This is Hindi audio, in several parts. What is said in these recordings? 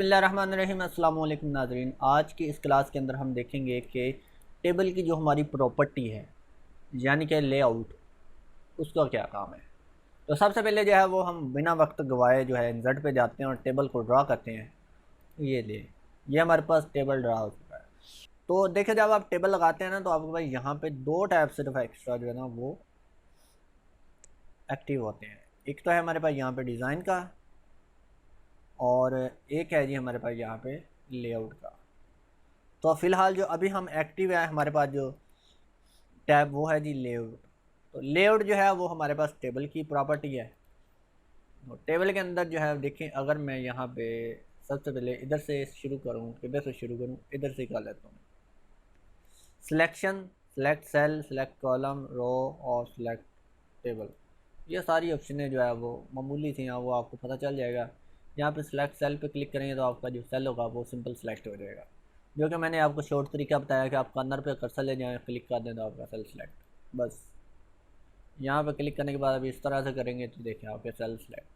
बिस्मिल्लाहिर्रहमानिर्रहीम। अस्सलाम वालेकुम नाज़रीन। आज की इस क्लास के अंदर हम देखेंगे कि टेबल की जो हमारी प्रॉपर्टी है यानी कि लेआउट, उसका क्या काम है। तो सबसे पहले जो है वो हम बिना वक्त गवाए जो है इंसर्ट पे जाते हैं और टेबल को ड्रा करते हैं। ये हमारे पास टेबल ड्रा हो चुका है। तो देखिए, जब आप टेबल लगाते हैं ना तो आपके पास यहाँ पे दो टाइप सिर्फ एक्स्ट्रा जो है ना वो एक्टिव होते हैं। एक तो है हमारे पास यहाँ पे डिज़ाइन का, और एक है जी हमारे पास यहाँ पे लेआउट का। तो फ़िलहाल जो अभी हम एक्टिव है हमारे पास जो टैब वो है जी लेआउट। तो लेआउट जो है वो हमारे पास टेबल की प्रॉपर्टी है। तो टेबल के अंदर जो है देखें, अगर मैं यहाँ पे सबसे पहले इधर से शुरू करूँ, इधर से शुरू करूँ, इधर से कर लेता हूँ। Selection, select cell, select column, row और सेलेक्ट टेबल, ये सारी ऑप्शनें जो है वो मामूली थी, यहाँ वो आपको पता चल जाएगा। यहाँ पे सिलेक्ट सेल पे क्लिक करेंगे तो आपका जो सेल होगा वो सिंपल सेलेक्ट हो जाएगा, जो कि मैंने आपको शॉर्ट तरीका बताया कि आप कॉर्नर पे कर्सर ले जाएँ, क्लिक कर दें तो आपका सेल सेलेक्ट। बस यहाँ पे क्लिक करने के बाद अभी इस तरह से करेंगे तो देखिए आपके सेल सेलेक्ट।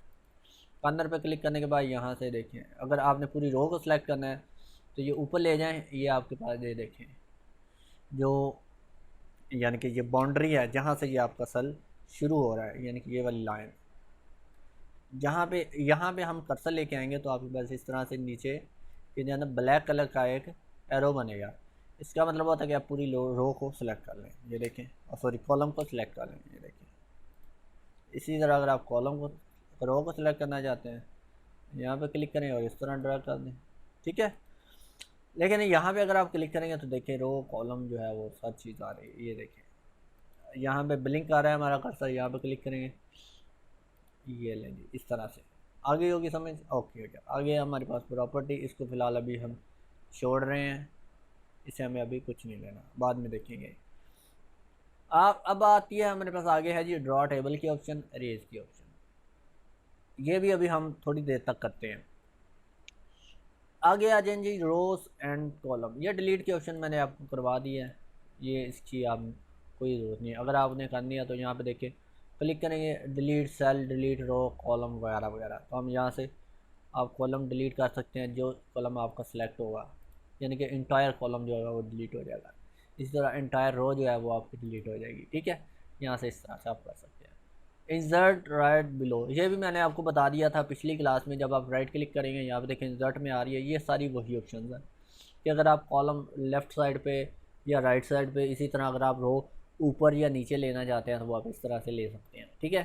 कॉर्नर पे क्लिक करने के बाद यहाँ से देखें, अगर आपने पूरी रो को सिलेक्ट करना है तो ये ऊपर ले जाएँ, ये आपके पास ये देखें जो यानी कि ये बाउंड्री है जहाँ से ये आपका सेल शुरू हो रहा है, यानी कि ये वाली लाइन। यहाँ पे हम कर्सर लेके आएंगे तो आपके पास इस तरह से नीचे ये जो है ना ब्लैक कलर का एक एरो बनेगा। इसका मतलब होता है कि आप पूरी रो को सिलेक्ट कर लें, ये देखें, और सॉरी कॉलम को सिलेक्ट कर लें, ये देखें। इसी तरह अगर आप कॉलम को रो को सिलेक्ट करना चाहते हैं, यहाँ पे क्लिक करें और इस तरह ड्रैग कर दें, ठीक है। लेकिन यहाँ पे अगर आप क्लिक करेंगे तो देखिए रो कॉलम जो है वो सब चीज़ आ रही है, ये देखें। यहाँ पे ब्लिंक आ रहा है हमारा कर्सर, यहाँ पे क्लिक करेंगे, ये लें जी, इस तरह से आगे होगी समझ। ओके हो गया। आगे हमारे पास प्रॉपर्टी, इसको फ़िलहाल अभी हम छोड़ रहे हैं, इसे हमें अभी कुछ नहीं लेना, बाद में देखेंगे। आप अब आती है हमारे पास आगे है जी ड्रॉ टेबल की ऑप्शन, अरेज की ऑप्शन। ये भी अभी हम थोड़ी देर तक करते हैं। आगे आ जाए जी रोज एंड कॉलम, ये डिलीट की ऑप्शन मैंने आपको करवा दी है, ये इसकी आप कोई ज़रूरत नहीं है। अगर आपने करनी है तो यहाँ पे देखिए क्लिक करेंगे, डिलीट सेल, डिलीट रो, कॉलम वगैरह वगैरह। तो हम यहाँ से आप कॉलम डिलीट कर सकते हैं, जो कॉलम आपका सिलेक्ट होगा, यानी कि इंटायर कॉलम जो होगा वो डिलीट हो जाएगा। इसी तरह इंटायर रो जो है वो आपकी डिलीट हो जाएगी, ठीक है। यहाँ से इस तरह से आप कर सकते हैं। इंसर्ट राइट बिलो, ये भी मैंने आपको बता दिया था पिछली क्लास में। जब आप राइट क्लिक करेंगे, यहाँ पे देखें इंसर्ट में आ रही है, ये सारी वही ऑप्शन है कि अगर आप कॉलम लेफ़्ट साइड पे या राइट साइड पे, इसी तरह अगर आप रो ऊपर या नीचे लेना चाहते हैं तो वो आप इस तरह से ले सकते हैं, ठीक है।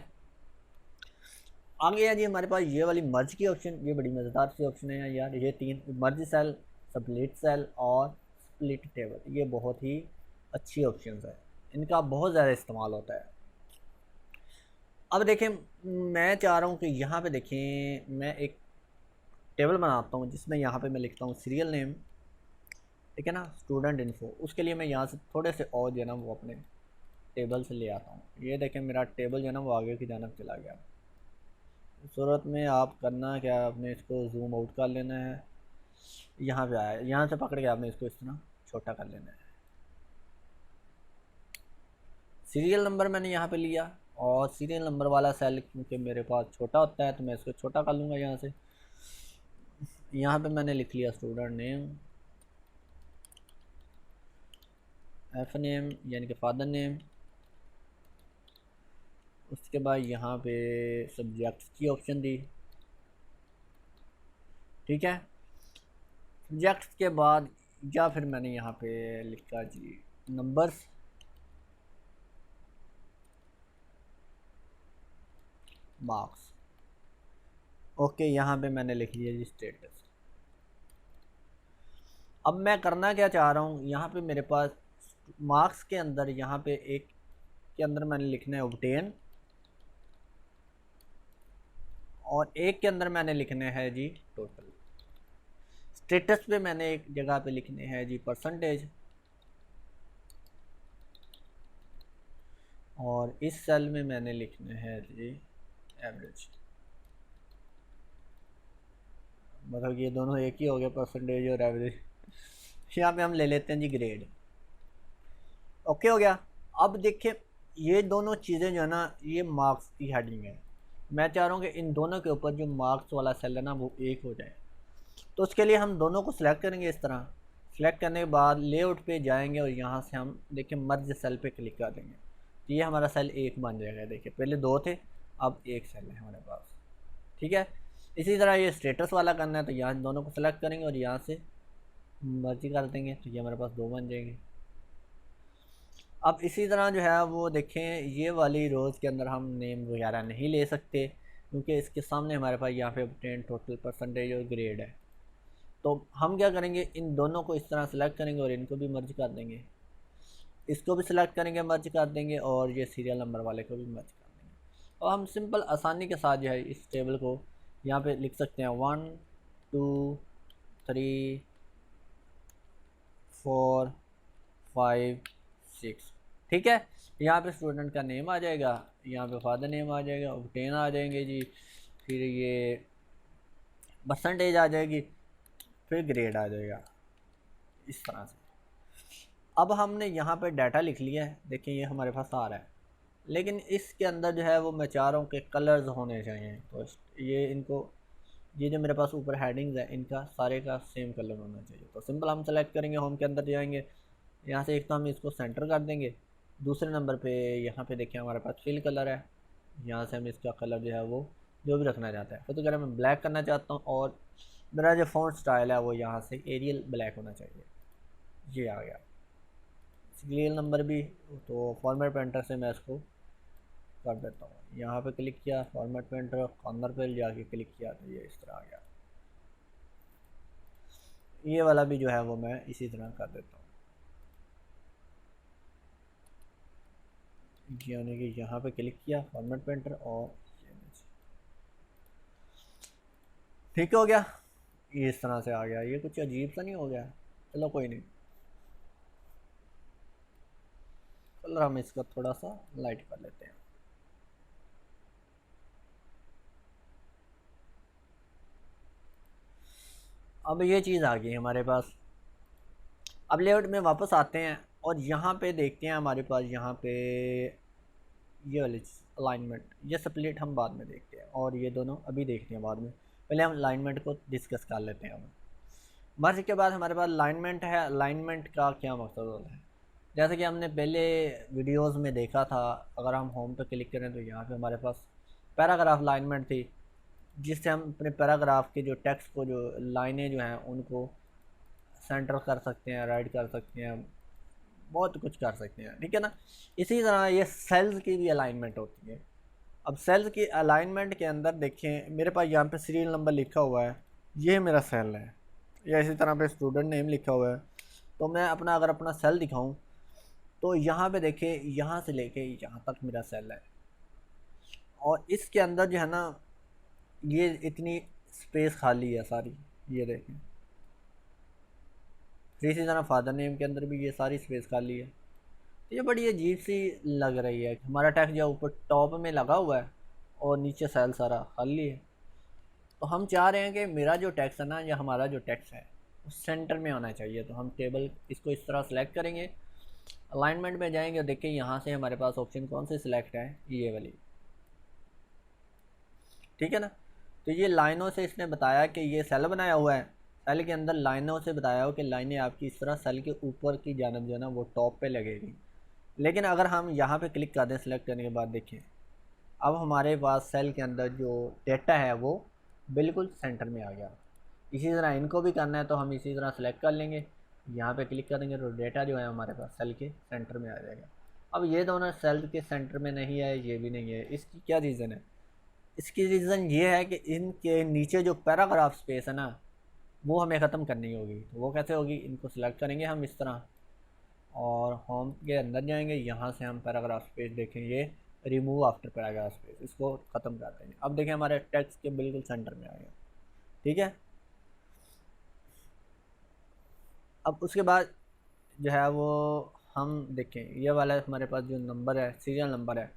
आगे है जी हमारे पास ये वाली मर्ज की ऑप्शन, ये बड़ी मज़ेदार सी ऑप्शन है यार। ये तीन, मर्ज सेल, स्प्लिट सेल और स्प्लिट टेबल, ये बहुत ही अच्छी ऑप्शन है, इनका बहुत ज़्यादा इस्तेमाल होता है। अब देखें, मैं चाह रहा हूँ कि यहाँ पे देखें, मैं एक टेबल बनाता हूँ जिसमें यहाँ पे मैं लिखता हूँ सीरियल नेम, ठीक है ना, स्टूडेंट इन्फो। उसके लिए मैं यहाँ से थोड़े से और जो है ना वो अपने टेबल से ले आता हूँ। ये देखें मेरा टेबल जो है ना वो आगे की जानब चला गया। इस सूरत में आप करना क्या, आपने इसको जूम आउट कर लेना है, यहाँ पे आया, यहाँ से पकड़ के आपने इसको इस तरह छोटा कर लेना है। सीरियल नंबर मैंने यहाँ पे लिया, और सीरियल नंबर वाला सेल क्योंकि मेरे पास छोटा होता है तो मैं इसको छोटा कर लूँगा। यहाँ से यहाँ पे मैंने लिख लिया स्टूडेंट नेम, एफ नेम यानी कि फादर नेम। उसके बाद यहाँ पे सब्जेक्ट की ऑप्शन दी, ठीक है। सब्जेक्ट के बाद या फिर मैंने यहाँ पे लिखा जी नंबर्स, मार्क्स। ओके, यहाँ पे मैंने लिख लिया जी स्टेटस। अब मैं करना क्या चाह रहा हूँ, यहाँ पे मेरे पास मार्क्स के अंदर यहाँ पे एक के अंदर मैंने लिखना है ऑब्टेन, और एक के अंदर मैंने लिखने हैं जी टोटल। स्टेटस पे मैंने एक जगह पे लिखने हैं जी परसेंटेज, और इस सेल में मैंने लिखने हैं जी एवरेज। मतलब ये दोनों एक ही हो गए, परसेंटेज और एवरेज। यहाँ पे हम ले लेते हैं जी ग्रेड। ओके हो गया। अब देखिए ये दोनों चीज़ें जो है ना ये मार्क्स की हेडिंग है। मैं चाह रहा हूँ कि इन दोनों के ऊपर जो मार्क्स वाला सेल है ना वो एक हो जाए। तो उसके लिए हम दोनों को सिलेक्ट करेंगे इस तरह। सिलेक्ट करने के बाद लेआउट पे जाएंगे और यहाँ से हम देखिए मर्ज सेल पे क्लिक कर देंगे, तो ये हमारा सेल एक बन जाएगा। देखिए पहले दो थे, अब एक सेल है हमारे पास। ठीक है, इसी तरह ये स्टेटस वाला करना है, तो यहाँ दोनों को सिलेक्ट करेंगे और यहाँ से मर्जी कर देंगे, तो ये हमारे पास दो बन जाएंगे। अब इसी तरह जो है वो देखें, ये वाली रोज़ के अंदर हम नेम वगैरह नहीं ले सकते, क्योंकि इसके सामने हमारे पास यहाँ पे ऑब्टेन टोटल परसेंटेज और ग्रेड है। तो हम क्या करेंगे, इन दोनों को इस तरह सेलेक्ट करेंगे और इनको भी मर्ज कर देंगे, इसको भी सिलेक्ट करेंगे, मर्ज कर देंगे, और ये सीरियल नंबर वाले को भी मर्ज कर देंगे। और हम सिंपल आसानी के साथ जो है इस टेबल को यहाँ पे लिख सकते हैं 1 2 3 4 5 6। ठीक है, यहाँ पे स्टूडेंट का नेम आ जाएगा, यहाँ पे फादर नेम आ जाएगा, ऑब्टेन आ जाएंगे जी, फिर ये परसेंटेज आ जाएगी, फिर ग्रेड आ जाएगा इस तरह से। अब हमने यहाँ पे डाटा लिख लिया है, देखिए ये हमारे पास आ रहा है, लेकिन इसके अंदर जो है वो मैं चाह रहा हूँ कि कलर्स होने चाहिए। तो ये इनको, ये जो मेरे पास ऊपर हेडिंग्स है इनका सारे का सेम कलर होना चाहिए। तो सिंपल हम सेलेक्ट करेंगे, होम के अंदर जाएंगे, यहाँ से एक तो हम इसको सेंटर कर देंगे, दूसरे नंबर पे यहाँ पे देखिए हमारे पास फिल कलर है, यहाँ से हम इसका कलर जो है वो जो भी रखना चाहता है। तो अगर मैं ब्लैक करना चाहता हूँ, और मेरा जो फ़ॉन्ट स्टाइल है वो यहाँ से एरियल ब्लैक होना चाहिए, ये आ गया। सीरियल नंबर भी, तो फॉर्मेट पेंटर से मैं इसको कर देता हूँ, यहाँ पे क्लिक किया, फॉर्मेट पेंटर कॉर्नर पे जाके क्लिक किया, तो ये इस तरह आ गया। ये वाला भी जो है वो मैं इसी तरह कर देता हूँ, यानी कि यहाँ पे क्लिक किया फॉर्मेट पेंटर और ठीक हो गया, ये इस तरह से आ गया। ये कुछ अजीब सा नहीं हो गया, चलो कोई नहीं, कलर हम इसका थोड़ा सा लाइट कर लेते हैं। अब ये चीज़ आ गई हमारे पास। अब लेआउट में वापस आते हैं और यहाँ पे देखते हैं हमारे पास यहाँ पे ये वाली अलाइनमेंट, ये स्प्लिट हम बाद में देखते हैं, और ये दोनों अभी देखते हैं बाद में। पहले हम अलाइनमेंट को डिस्कस कर लेते हैं। मर्ज के बाद हमारे पास अलाइनमेंट है। अलाइनमेंट का क्या मकसद होता है, जैसे कि हमने पहले वीडियोस में देखा था, अगर हम होम पे क्लिक करें तो यहाँ पे हमारे पास पैराग्राफ अलाइनमेंट थी, जिससे हम अपने पैराग्राफ के जो टेक्स्ट को, जो लाइनें जो हैं उनको सेंटर कर सकते हैं, राइट कर सकते हैं, बहुत कुछ कर सकते हैं। ठीक है ना, इसी तरह ये सेल्स की भी अलाइनमेंट होती है। अब सेल्स की अलाइनमेंट के अंदर देखें, मेरे पास यहाँ पे सीरियल नंबर लिखा हुआ है, ये मेरा सेल है, या इसी तरह पे स्टूडेंट नेम लिखा हुआ है। तो मैं अपना अगर अपना सेल दिखाऊं तो यहाँ पे देखें, यहाँ से लेके यहाँ तक मेरा सेल है, और इसके अंदर जो है ना ये इतनी स्पेस खाली है सारी, ये देखें। फिर इसी तरह फादर नेम के अंदर भी ये सारी स्पेस खाली है। तो ये बड़ी अजीब सी लग रही है, हमारा टेक्स्ट जो ऊपर टॉप में लगा हुआ है और नीचे सेल सारा खाली है। तो हम चाह रहे हैं कि मेरा जो टेक्स्ट है ना, या हमारा जो टेक्स्ट है वो सेंटर में होना चाहिए। तो हम टेबल इसको इस तरह सेलेक्ट करेंगे, अलाइनमेंट में जाएंगे और देखिए यहाँ से हमारे पास ऑप्शन कौन से सिलेक्ट है, ये वाली। ठीक है ना, तो ये लाइनों से इसने बताया कि ये सेल बनाया हुआ है, सेल के अंदर लाइनों से बताया हो कि लाइनें आपकी इस तरह सेल के ऊपर की जानब जो है ना वो टॉप पे लगेगी। लेकिन अगर हम यहाँ पे क्लिक कर दें सेलेक्ट करने के बाद, देखिए अब हमारे पास सेल के अंदर जो डेटा है वो बिल्कुल सेंटर में आ गया। इसी तरह इनको भी करना है, तो हम इसी तरह सेलेक्ट कर लेंगे, यहाँ पे क्लिक करेंगे तो डेटा जो है हमारे पास सेल के सेंटर में आ जाएगा। अब ये दोनों सेल के सेंटर में नहीं है, ये भी नहीं है, इसकी क्या रीज़न है? इसकी रीज़न ये है कि इनके नीचे जो पैराग्राफ स्पेस है ना वो हमें ख़त्म करनी होगी। तो वो कैसे होगी, इनको सिलेक्ट करेंगे हम इस तरह, और होम के अंदर जाएंगे, यहाँ से हम पैराग्राफ स्पेस देखें, ये रिमूव आफ्टर पैराग्राफ स्पेस, इसको ख़त्म कर देंगे। अब देखें हमारे टेक्स्ट के बिल्कुल सेंटर में आ गया। ठीक है, अब उसके बाद जो है वो हम देखें, ये वाला हमारे पास जो नंबर है, सीरियल नंबर है,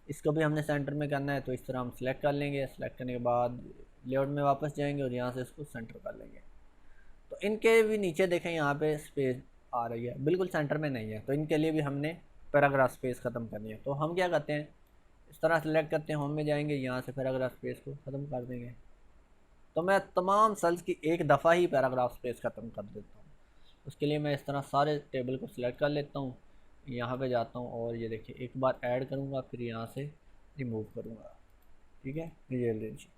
इसको भी हमने सेंटर में करना है। तो इस तरह हम सेलेक्ट कर लेंगे, सेलेक्ट करने के बाद लेआउट में वापस जाएंगे और यहाँ से इसको सेंटर कर लेंगे। तो इनके भी नीचे देखें यहाँ पे स्पेस आ रही है, बिल्कुल सेंटर में नहीं है, तो इनके लिए भी हमने पैराग्राफ स्पेस ख़त्म करनी है। तो हम क्या करते हैं, इस तरह सेलेक्ट करते हैं, होम में जाएंगे, यहाँ से पैराग्राफ स्पेस को ख़त्म कर देंगे। तो तो मैं तमाम सेल्स की एक दफ़ा ही पैराग्राफ स्पेस ख़त्म कर देता हूँ। उसके लिए मैं इस तरह सारे टेबल को सिलेक्ट कर लेता हूँ, यहाँ पे जाता हूँ और ये देखिए एक बार ऐड करूँगा, फिर यहाँ से रिमूव करूँगा। ठीक है, ये लीजिए।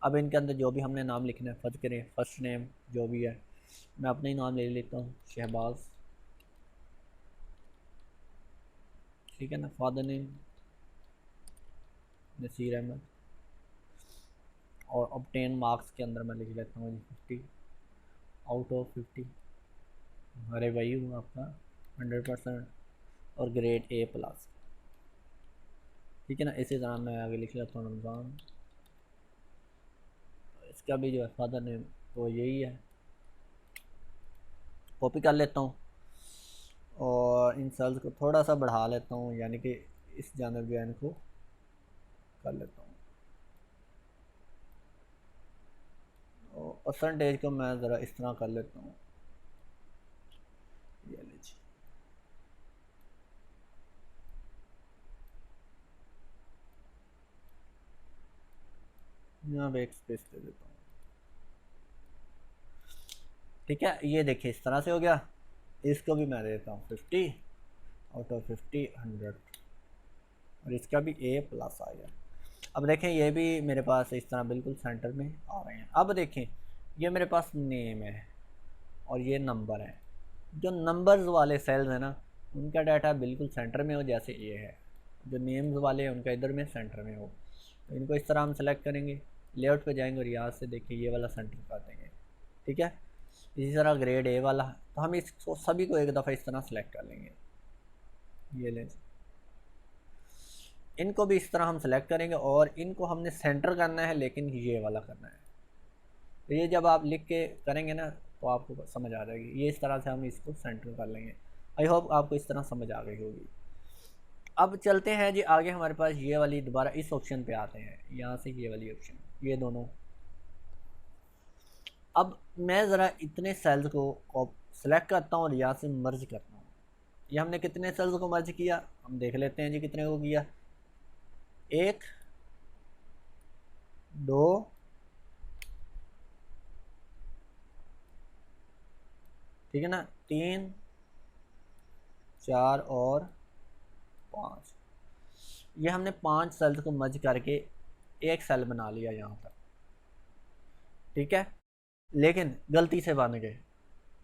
अब इनके अंदर जो भी हमने नाम लिखना है, फर्ज करें फर्स्ट नेम जो भी है, मैं अपना ही नाम ले लेता हूँ, शहबाज। ठीक है ना। Father name Nasir Ahmed. और ऑब्टेन मार्क्स के अंदर मैं लिख लेता हूँ 50 आउट ऑफ 50। अरे वही हूँ आपका 100%। और ग्रेड A प्लस। ठीक है ना। इसी तरह मैं आगे लिख लेता हूँ रमज़ान। इसका भी जो है फादर नेम वो यही है, कॉपी कर लेता हूँ और इन सेल्स को थोड़ा सा बढ़ा लेता हूँ, यानी कि इस जानब जो है इनको कर लेता हूँ। और परसेंटेज को मैं ज़रा इस तरह कर लेता हूँ, ये लीजिए। यहाँ पे एक स्पेस दे देता हूँ। ठीक है, ये देखिए इस तरह से हो गया। इसको भी मैं देता हूँ 50 आउट ऑफ 50 100। और इसका भी A प्लस आ गया। अब देखें ये भी मेरे पास इस तरह बिल्कुल सेंटर में आ रहे हैं। अब देखें ये मेरे पास नेम है और ये नंबर है। जो नंबर्स वाले सेल्स हैं ना, उनका डाटा बिल्कुल सेंटर में हो, जैसे ये है। जो नेम्स वाले हैं उनका इधर में सेंटर में हो। तो इनको इस तरह हम सेलेक्ट करेंगे, लेआउट पे जाएंगे और यहाँ से देखिए ये वाला सेंटर कर देंगे। ठीक है। इसी तरह ग्रेड A वाला, तो हम इसको सभी को एक दफ़ा इस तरह सेलेक्ट कर लेंगे। ये लें, इनको भी इस तरह हम सेलेक्ट करेंगे और इनको हमने सेंटर करना है, लेकिन ये वाला करना है। तो ये जब आप लिख के करेंगे ना तो आपको समझ आ जाएगी। ये इस तरह से हम इसको सेंटर कर लेंगे। आई होप आपको इस तरह समझ आ गई होगी। अब चलते हैं जी आगे। हमारे पास ये वाली दोबारा इस ऑप्शन पे आते हैं, यहाँ से ये वाली ऑप्शन, ये दोनों। अब मैं ज़रा इतने सेल्स को सेलेक्ट करता हूँ और यहाँ से मर्ज करता हूँ। ये हमने कितने सेल्स को मर्ज किया, हम देख लेते हैं जी कितने को किया। 1 2 ठीक है ना, 3 4 और 5। ये हमने 5 सेल्स को मर्ज करके एक सेल बना लिया यहाँ पर। ठीक है, लेकिन गलती से बन गए।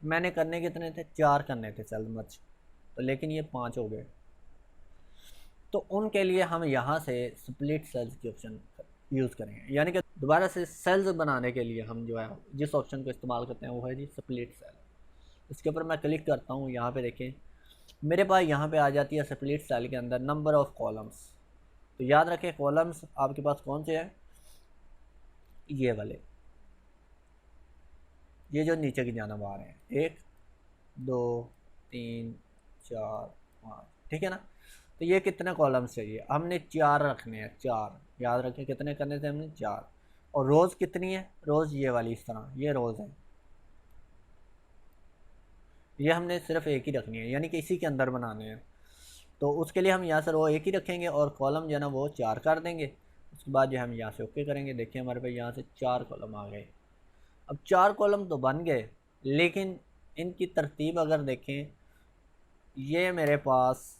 मैंने करने कितने थे, 4 करने थे सेल मर्ज, तो लेकिन ये 5 हो गए। तो उनके लिए हम यहाँ से स्प्लिट सेल्स की ऑप्शन यूज़ करेंगे, यानी कि दोबारा से सेल्स बनाने के लिए हम जो है जिस ऑप्शन को इस्तेमाल करते हैं वो है जी स्प्लिट सेल। इसके ऊपर मैं क्लिक करता हूँ, यहाँ पे देखें मेरे पास यहाँ पे आ जाती है स्प्लिट सेल के अंदर नंबर ऑफ़ कॉलम्स। तो याद रखें कॉलम्स आपके पास कौन से हैं, ये वाले, ये जो नीचे की जानब आ रहे हैं, 1 2 3 4 5। ठीक है ना। तो ये कितने कॉलम्स चाहिए, हमने 4 रखने हैं, 4। याद रखें कितने करने थे हमने, 4। और रोज़ कितनी है, रोज़ ये वाली इस तरह, ये रोज़ है। ये हमने सिर्फ एक ही रखनी है, यानी कि इसी के अंदर बनाने हैं। तो उसके लिए हम यहाँ से रो एक ही रखेंगे और कॉलम जो है ना वो 4 कर देंगे। उसके बाद जो हम यहाँ से ओके करेंगे। देखिए हमारे पास यहाँ से 4 कॉलम आ गए। अब 4 कॉलम तो बन गए, लेकिन इनकी तरतीब अगर देखें, ये मेरे पास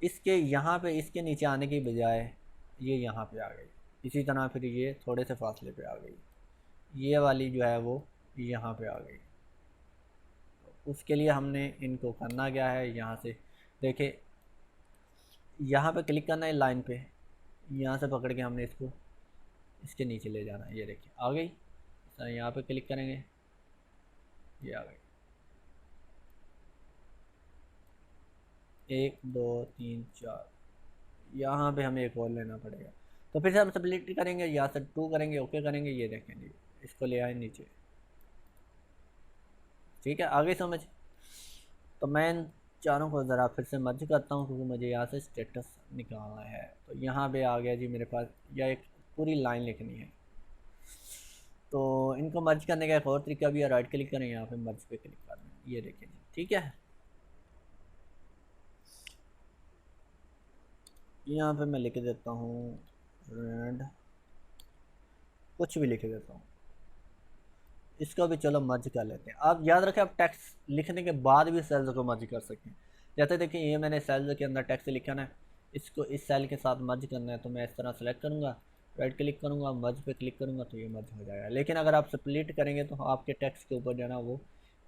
इसके यहाँ पे इसके नीचे आने की बजाय ये यहाँ पे आ गई। इसी तरह फिर ये थोड़े से फासले पे आ गई, ये वाली जो है वो यहाँ पे आ गई। उसके लिए हमने इनको करना क्या है, यहाँ से देखिए यहाँ पे क्लिक करना है लाइन पे, यहाँ से पकड़ के हमने इसको इसके नीचे ले जाना है। ये देखिए आ गई। यहाँ पे क्लिक करेंगे, ये आ गई। 1 2 3 4, यहाँ पे हमें एक और लेना पड़ेगा। तो फिर से हम स्प्लिट करेंगे, यहाँ से 2 करेंगे, ओके करेंगे। ये देखें जी, इसको ले आए नीचे। ठीक है, आगे समझ। तो मैं इन चारों को ज़रा फिर से मर्ज करता हूँ, क्योंकि मुझे यहाँ से स्टेटस निकालना है। तो यहाँ पे आ गया जी मेरे पास, या एक पूरी लाइन लिखनी है। तो इनको मर्ज करने का एक और तरीका भी है, राइट क्लिक करें, यहाँ पे मर्ज पे क्लिक करना है। ये देखें जी, ठीक है। यहाँ पे मैं लिख देता हूँ रेड कुछ भी लिख देता हूँ। इसको भी चलो मर्ज कर लेते हैं। आप याद रखें, आप टेक्स्ट लिखने के बाद भी सेल्स को मर्ज कर सकते हैं। जैसे देखिए ये मैंने सेल्स के अंदर टेक्स्ट लिखा है, इसको इस सेल के साथ मर्ज करना है तो मैं इस तरह सेलेक्ट करूँगा, राइट क्लिक करूँगा, मर्ज पे क्लिक करूँगा तो ये मर्ज हो जाएगा। लेकिन अगर आप स्प्लिट करेंगे तो आपके टेक्स्ट के ऊपर जो है ना वो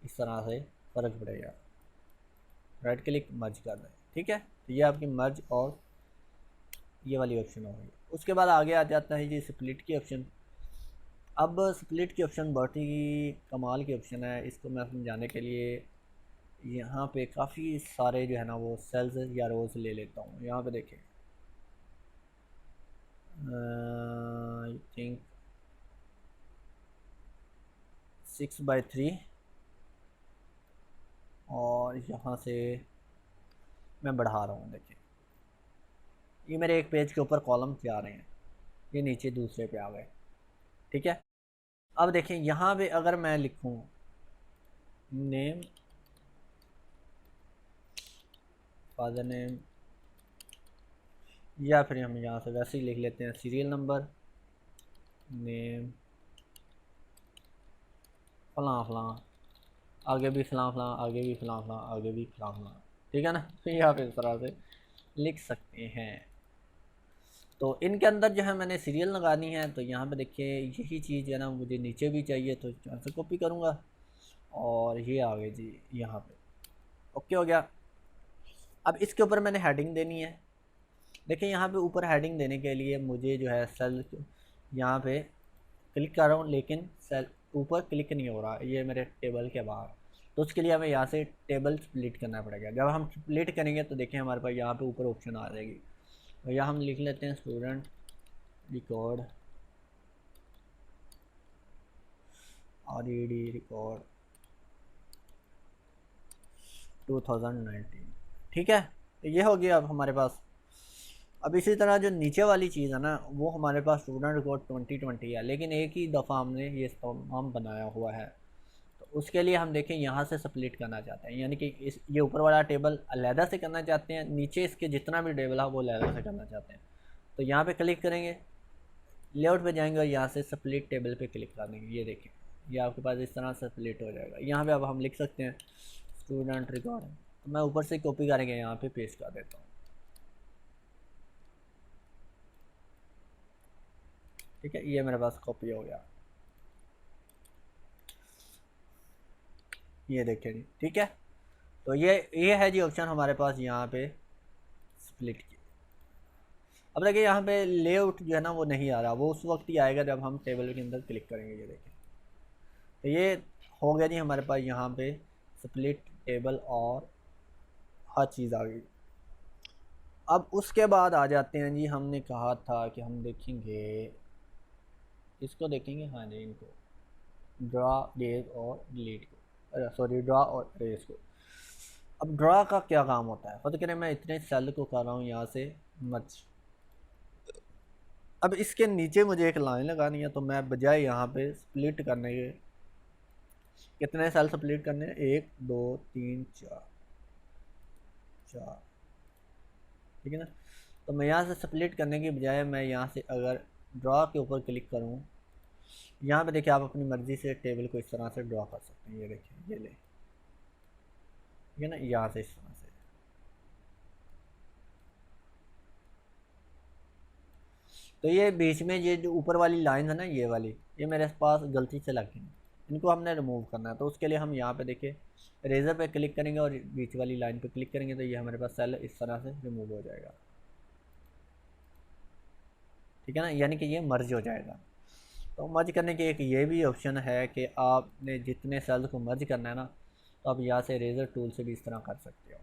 इस तरह से फ़र्क पड़ेगा। राइट क्लिक, मर्ज कर दें, ठीक है। तो ये आपकी मर्ज और ये वाली ऑप्शन होगी। उसके बाद आगे आ जाता है जी स्प्लिट की ऑप्शन। अब स्प्लिट की ऑप्शन बहुत ही कमाल की ऑप्शन है। इसको मैं समझाने के लिए यहाँ पे काफ़ी सारे जो है ना वो सेल्स या रोज ले लेता हूँ। यहाँ पे देखें, आई थिंक 6/3 और यहाँ से मैं बढ़ा रहा हूँ। देखिए ये मेरे एक पेज के ऊपर कॉलम जा रहे हैं, ये नीचे दूसरे पे आ गए, ठीक है। अब देखें यहाँ पे अगर मैं लिखूँ नेम, फादर नेम, या फिर हम यहाँ से वैसे ही लिख लेते हैं सीरियल नंबर, नेम फलां फलां, आगे भी फलां फलां, आगे भी फलां फलां, आगे भी फलां फलां, ठीक है ना। तो यहाँ पे इस तरह से लिख सकते हैं। तो इनके अंदर जो है मैंने सीरियल लगानी है, तो यहाँ पे देखिए यही चीज़ जो है ना मुझे नीचे भी चाहिए, तो यहाँ से कॉपी करूँगा और ये आ गए जी यहाँ पे, ओके हो गया। अब इसके ऊपर मैंने हेडिंग देनी है। देखिए यहाँ पे ऊपर हेडिंग देने के लिए मुझे जो है सेल यहाँ पे क्लिक कर रहा हूँ, लेकिन सेल ऊपर क्लिक नहीं हो रहा, ये मेरे टेबल के बाहर। तो उसके लिए हमें यहाँ से टेबल स्प्लिट करना पड़ेगा। जब हम स्प्लिट करेंगे तो देखिए हमारे पास यहाँ पे ऊपर ऑप्शन आ जाएगी, और यहाँ हम लिख लेते हैं स्टूडेंट रिकॉर्ड RED रिकॉर्ड 2019, ठीक है। तो ये हो गया अब हमारे पास। अब इसी तरह जो नीचे वाली चीज़ है ना वो हमारे पास स्टूडेंट रिकॉर्ड 2020 है, लेकिन एक ही दफ़ा हमने ये तमाम बनाया हुआ है। तो उसके लिए हम देखें यहाँ से स्प्लिट करना चाहते हैं, यानी कि इस ये ऊपर वाला टेबल अलहदा से करना चाहते हैं, नीचे इसके जितना भी टेबल है वो अलहदा से करना चाहते हैं। तो यहाँ पे क्लिक करेंगे, लेआउट पे जाएंगे और यहाँ से स्प्लिट टेबल पे क्लिक कर देंगे। ये देखें ये आपके पास इस तरह से स्प्लिट हो जाएगा। यहाँ पे अब हम लिख सकते हैं स्टूडेंट रिकॉर्ड, तो मैं ऊपर से कॉपी करेंगे यहाँ पे पेस्ट कर देता हूँ, ठीक है। ये मेरे पास कॉपी हो गया, ये देखें जी, ठीक है। तो ये है जी ऑप्शन हमारे पास यहाँ पे स्प्लिट की। अब देखिए यहाँ पे लेआउट जो है ना वो नहीं आ रहा, वो उस वक्त ही आएगा जब हम टेबल के अंदर क्लिक करेंगे। ये देखिए तो ये हो गया जी हमारे पास यहाँ पे स्प्लिट टेबल और हर चीज़ आ गई। अब उसके बाद आ जाते हैं जी, हमने कहा था कि हम देखेंगे इसको, देखेंगे हाँ जी इनको ड्रा डेज और डिलीट को, सॉरी ड्रा और रेस को। अब ड्रा का क्या काम होता है, फर्ज करें मैं इतने सेल को कर रहा हूँ यहाँ से मर्ज। अब इसके नीचे मुझे एक लाइन लगानी है, तो मैं बजाय यहाँ पे स्प्लिट करने के, कितने सेल स्प्लिट करने हैं, 1 2 3 4 4, ठीक है ना। तो मैं यहाँ से स्प्लिट करने की बजाय मैं यहाँ से अगर ड्रा के ऊपर क्लिक करूँ, यहाँ पे देखिए आप अपनी मर्ज़ी से टेबल को इस तरह से ड्रा कर सकते हैं। ये देखिए ये ले, ठीक है ना, यहाँ से इस तरह से। तो ये बीच में ये जो ऊपर वाली लाइन है ना ये वाली, ये मेरे पास गलती से लग गई, इनको हमने रिमूव करना है। तो उसके लिए हम यहाँ पे देखिए रेजर पे क्लिक करेंगे और बीच वाली लाइन पे क्लिक करेंगे, तो ये हमारे पास सेल इस तरह से रिमूव हो जाएगा, ठीक है ना, यानी कि ये मर्ज हो जाएगा। तो मर्ज करने की एक ये भी ऑप्शन है कि आपने जितने सेल्स को मर्ज करना है ना, तो आप यहाँ से रेजर टूल से भी इस तरह कर सकते हो,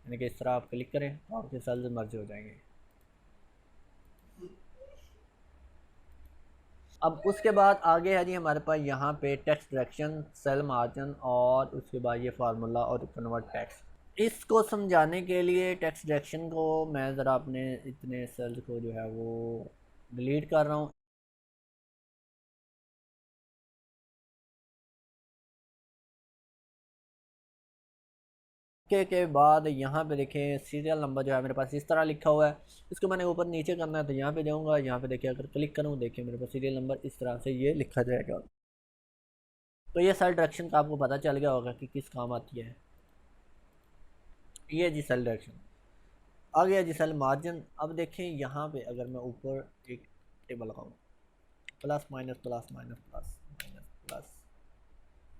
यानी कि इस तरह आप क्लिक करें तो आपके सेल्स मर्ज हो जाएंगे। अब उसके बाद आगे है जी हमारे पास यहाँ पे टेक्स्ट डायरेक्शन, सेल मार्जिन और उसके बाद ये फार्मूला और कन्वर्ट टेक्स्ट। इसको समझाने के लिए टेक्स्ट डायरेक्शन को मैं ज़रा अपने इतने सेल्स को जो है वो डिलीट कर रहा हूँ। ओके के बाद यहाँ पे देखें सीरियल नंबर जो है मेरे पास इस तरह लिखा हुआ है, इसको मैंने ऊपर नीचे करना है तो यहाँ पे जाऊँगा, यहाँ पे देखिए अगर क्लिक करूँ देखिए मेरे पास सीरियल नंबर इस तरह से ये लिखा जाएगा। तो ये सेल डायरेक्शन का आपको पता चल गया होगा कि किस काम आती है। ये जी सेल डायरेक्शन आ गया जी। सेल मार्जिन अब देखें यहाँ पे अगर मैं ऊपर एक टेबल लगाऊँ plus minus plus minus plus minus plus,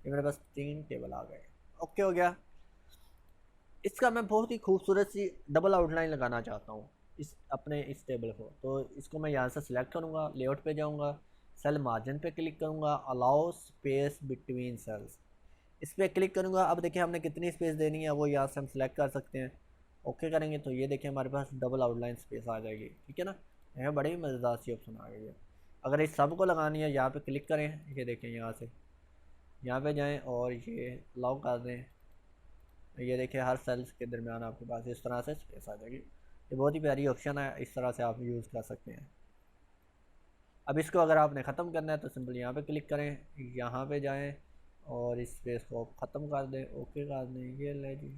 ये मेरे पास 3 टेबल आ गए। ओके हो गया। इसका मैं बहुत ही खूबसूरत सी डबल आउटलाइन लगाना चाहता हूँ इस टेबल को। तो इसको मैं यहाँ से सिलेक्ट करूँगा, लेआउट पे जाऊँगा, सेल मार्जिन पे क्लिक करूँगा, अलाउ स्पेस बिटवीन सेल्स इस पर क्लिक करूँगा। अब देखिए हमने कितनी स्पेस देनी है वो यहाँ से हम सिलेक्ट कर सकते हैं। ओके करेंगे तो ये देखिए हमारे पास डबल आउटलाइन स्पेस आ जाएगी, ठीक है ना। यह बड़ी ही मज़ेदार सी ऑप्शन आ गई है। अगर इस सब को लगानी है यहाँ पे क्लिक करें, ये देखें यहाँ से यहाँ पे जाएं और ये अलाउ कर दें, ये देखिए हर सेल्स के दरमियान आपके पास इस तरह से स्पेस आ जाएगी। ये बहुत ही प्यारी ऑप्शन है, इस तरह से आप यूज़ कर सकते हैं। अब इसको अगर आपने ख़त्म करना है तो सिंपल यहाँ पे क्लिक करें, यहाँ पे जाएं और इस स्पेस को ख़त्म कर दें, ओके कर दें, ये ले जी।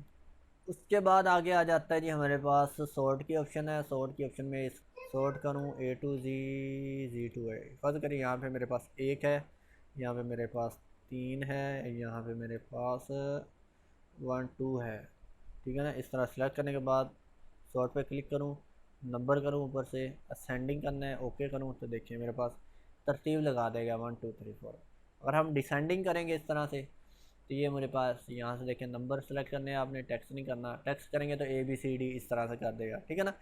उसके बाद आगे आ जाता है जी हमारे पास सॉर्ट की ऑप्शन है। सॉर्ट की ऑप्शन में सॉर्ट करूँ A to Z to A। फर्ज करिए यहाँ पे मेरे पास 1 है, यहाँ पे मेरे पास 3 है, यहाँ पे मेरे पास 1 2 है, ठीक है ना। इस तरह सेलेक्ट करने के बाद सॉर्ट पे क्लिक करूँ, नंबर करूँ, ऊपर से असेंडिंग करना है, ओके करूँ तो देखिए मेरे पास तरतीब लगा देगा 1 2 3 4। अगर हम डिसेंडिंग करेंगे इस तरह से तो ये मेरे पास यहाँ से देखें नंबर सेलेक्ट करने हैं आपने, टेक्स्ट नहीं करना। टेक्स्ट करेंगे तो ABCD इस तरह से कर देगा, ठीक है ना।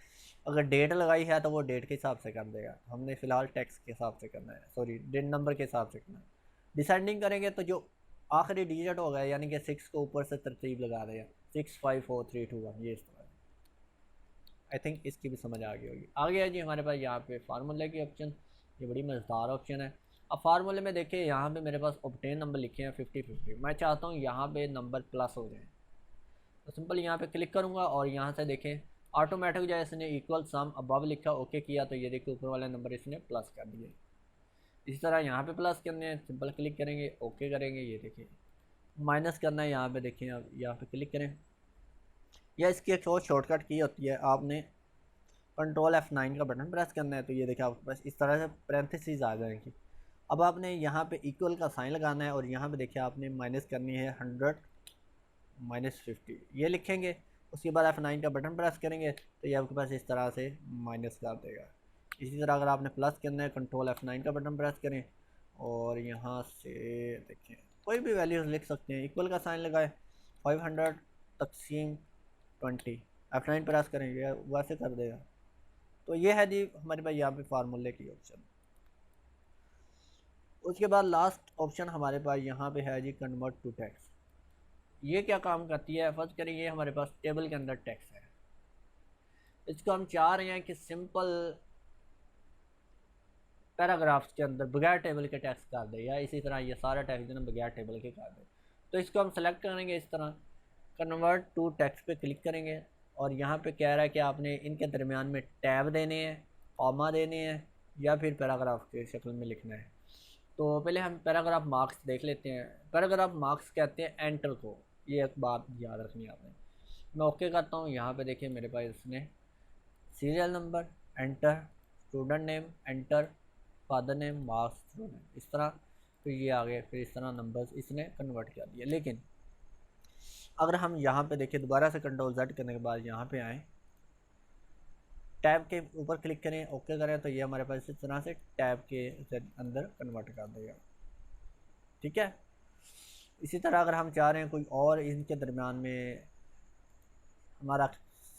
अगर डेट लगाई है तो वो डेट के हिसाब से कर देगा, हमने फ़िलहाल टेक्स्ट के हिसाब से करना है, सॉरी डेट नंबर के हिसाब से करना है। डिसेंडिंग करेंगे तो जो आखिरी डिजिट होगा यानी कि 6 को ऊपर से तरतीब लगा देगा, 6 5 4 3 2 1 ये इस तरह। आई थिंक इसकी भी समझ आ गई होगी। आ गया जी हमारे पास यहाँ पे फार्मूले की ऑप्शन, ये बड़ी मज़ेदार ऑप्शन है। अब फार्मूले में देखिए यहाँ पे मेरे पास ऑब्टेन नंबर लिखे हैं 50 50, मैं चाहता हूँ यहाँ पे नंबर प्लस हो जाए तो सिंपल यहाँ पे क्लिक करूँगा और यहाँ से देखें ऑटोमेटिक जो है इसने इक्वल सम अबव लिखा, ओके किया तो ये देखिए ऊपर वाले नंबर इसने प्लस कर दिए। इसी तरह यहाँ पे प्लस करने हैं, सिंपल क्लिक करेंगे, ओके करेंगे, ये देखिए माइनस करना है, यहाँ पे देखिए आप यहाँ पे क्लिक करें। या इसकी एक और शॉर्टकट की होती है, आपने कंट्रोल F9 का बटन प्रेस करना है तो ये देखिए आपके पास इस तरह से पैरेंथेसिस आ जाएंगी। अब आपने यहाँ पे इक्वल का साइन लगाना है और यहाँ पे देखिए आपने माइनस करनी है 100 -50 ये लिखेंगे। उसके बाद F9 का बटन प्रेस करेंगे तो ये आपके पास इस तरह से माइनस कर देगा। इसी तरह अगर आपने प्लस करना है कंट्रोल F9 का बटन प्रेस करें और यहाँ से देखें कोई भी वैल्यूज़ लिख सकते हैं, इक्वल का साइन लगाए 500 तकसीम 20 F9 प्रेस करें ये वैसे कर देगा। तो ये है जी हमारे पास यहाँ पे फार्मूले की ऑप्शन। उसके बाद लास्ट ऑप्शन हमारे पास यहाँ पे है जी कन्वर्ट टू टेक्स्ट। ये क्या काम करती है, फर्ज करें ये हमारे पास टेबल के अंदर टेक्स्ट है, इसको हम चाह रहे हैं कि सिंपल पैराग्राफ्स के अंदर बगैर टेबल के टेक्स्ट कर दे, या इसी तरह ये सारा टेक्स्ट जो ना बगैर टेबल के कर दे। तो इसको हम सेलेक्ट करेंगे, इस तरह कन्वर्ट टू टेक्स्ट पे क्लिक करेंगे और यहाँ पे कह रहा है कि आपने इनके दरमियान में टैब देने हैं, कॉमा देने हैं या फिर पैराग्राफ के शक्ल में लिखना है। तो पहले हम पैराग्राफ मार्क्स देख लेते हैं। पैराग्राफ मार्क्स कहते हैं एंटर को, ये एक बात याद रखनी है आपने। मैं ओके करता हूँ, यहाँ पे देखिए मेरे पास इसने serial number enter, student name enter, father name, marks, student, इस तरह तो ये आ गए। फिर इस तरह नंबर्स इसने कन्वर्ट कर दिया। लेकिन अगर हम यहाँ पे देखिए दोबारा से कंट्रोल Z करने के बाद यहाँ पे आएँ, टैब के ऊपर क्लिक करें, ओके करें तो ये हमारे पास इस तरह से टैब के अंदर कन्वर्ट कर देगा, ठीक है। इसी तरह अगर हम चाह रहे हैं कोई और इनके दरमियान में हमारा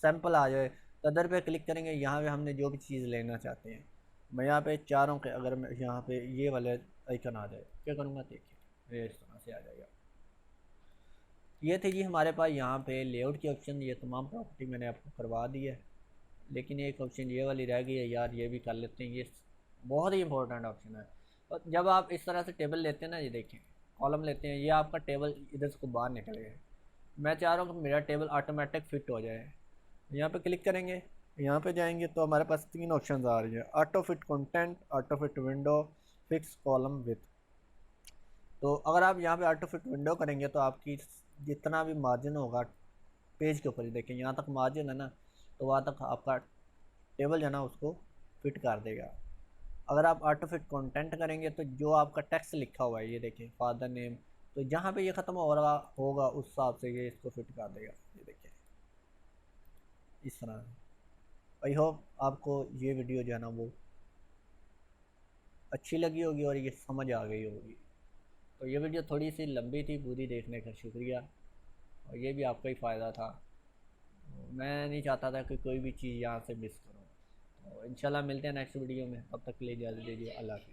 सैंपल आ जाए तो अदर पे क्लिक करेंगे, यहाँ पे हमने जो भी चीज़ लेना चाहते हैं, मैं यहाँ पे चारों के अगर मैं यहाँ पे ये वाले आइकन आ जाए क्या करूँगा देखिए ये इस तरह से आ जाएगा। ये थे जी हमारे पास यहाँ पे लेआउट की ऑप्शन, ये तमाम प्रॉपर्टी मैंने आपको करवा दी है। लेकिन एक ऑप्शन ये वाली रह गई है यार, ये भी कर लेते हैं, ये बहुत ही इंपॉर्टेंट ऑप्शन है। और जब आप इस तरह से टेबल लेते हैं ना, ये देखें कॉलम लेते हैं, ये आपका टेबल इधर से बाहर निकल गया। मैं चाह रहा हूँ कि मेरा टेबल ऑटोमेटिक फिट हो जाए। यहाँ पे क्लिक करेंगे, यहाँ पे जाएंगे तो हमारे पास 3 ऑप्शन आ रही है, auto fit content, auto fit window, fix column with. तो अगर आप यहाँ पे ऑटो फिट विंडो करेंगे तो आपकी जितना भी मार्जिन होगा पेज के ऊपर ही देखें, यहाँ तक मार्जिन है ना, तो वहाँ तक आपका टेबल जो है ना उसको फिट कर देगा। अगर आप ऑटो फिट कंटेंट करेंगे तो जो आपका टेक्स्ट लिखा हुआ है, ये देखिए फादर नेम, तो जहाँ पे ये ख़त्म होगा उस हिसाब से ये इसको फिट कर देगा। ये देखिए इस तरह। आई होप आपको ये वीडियो जो है ना वो अच्छी लगी होगी और ये समझ आ गई होगी। तो ये वीडियो थोड़ी सी लंबी थी, पूरी देखने का शुक्रिया, और ये भी आपका ही फ़ायदा था। मैं नहीं चाहता था कि कोई भी चीज़ यहाँ से मिस करूँ। तो इंशाल्लाह मिलते हैं नेक्स्ट वीडियो में, तब तक के लिए इजाज़त दीजिए। अल्लाह हाफ़िज़।